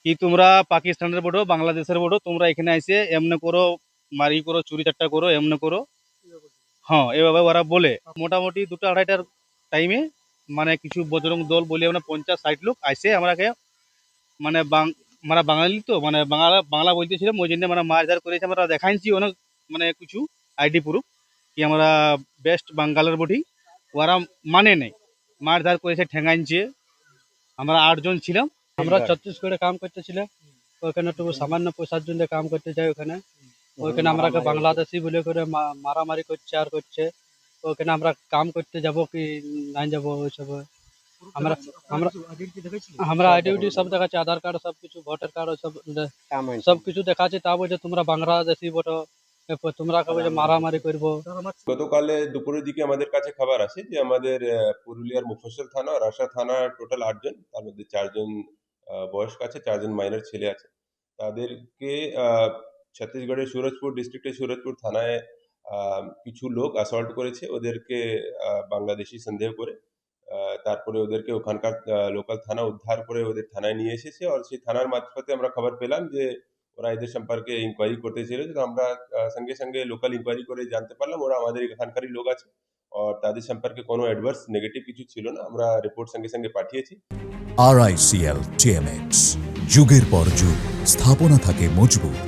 কি তোমরা পাকিস্তানের বটো বাংলাদেশের বটো, তোমরা এখানে এসে এমনি করো, মারি করো, চুরি চারটা করো, এমনি করো। হ্যাঁ, এভাবে ওরা বলে। মোটামুটি 2টা-2:30টার টাইমে মানে কিছু বজরং দল বলে মানে 50-60 লোক আইসে আমাকে, মানে মানে বাঙালি তো, মানে বাংলা বাংলা বলতেছিলাম, ওই জন্য মানে মারধার করেছে। আমরা দেখাইছি অনেক, মানে কিছু আইডি প্রুফ কি আমরা বেস্ট বাঙ্গালের বটি। ওরা মানে নেই, মারধার করেছে, ঠেঙাইছে। আমরা 8 জন ছিলাম। আমরা ছত্তিশগড়ে কাম করতেছিলাম, ওখানে একটু সামান্য পয়সার জন্য কাম করতে যাই। ওখানে ওইখানে আমরাকে বাংলাদেশি বলে করে মারামারি করছে আর করছে। ওখানে আমরা কাম করতে যাব কি নাই যাব ওইসব। আমরা আমরা আমরা আইডি সব দেখাচ্ছি, আধার কার্ড সব কিছু, ভোটার কার্ড সব সব কিছু দেখাচ্ছি। তা বলছে তোমরা বাংলাদেশি বটো, এরপর তোমরা বলছে মারামারি করবো। গতকালে দুপুরের দিকে আমাদের কাছে খবর আসে যে আমাদের পুরুলিয়ার মুফস্বল থানা আর আশা থানা টোটাল 8 জন, তার মধ্যে 4 জন বয়স্ক আছে, 4 জন মাইনর ছেলে আছে। তাদেরকে ছত্তিশগড়ের সুরজপুর ডিস্ট্রিক্টের সুরজপুর থানায় কিছু লোক অ্যাসল্ট করেছে। ওদেরকে বাংলাদেশি সন্দেহ করে তারপরে ওদেরকে ওখানকার লোকাল থানা উদ্ধার করে ওদের থানায় নিয়ে এসেছে। আর সেই থানার মারফতে আমরা খবর পেলাম যে ওরা এদের সম্পর্কে ইনকোয়ারি করতে ছিল। তো আমরা সঙ্গে সঙ্গে লোকাল ইনকোয়ারি করে জানতে পারলাম ওরা আমাদের এখানকারই লোক আছে, আর তাদের সম্পর্কে কোনো অ্যাডভার্স নেগেটিভ কিছু ছিল না। আমরা রিপোর্ট সঙ্গে সঙ্গে পাঠিয়েছি। RICL TMX, যুগের পর যুগ স্থাপনা থাকে মজবুত।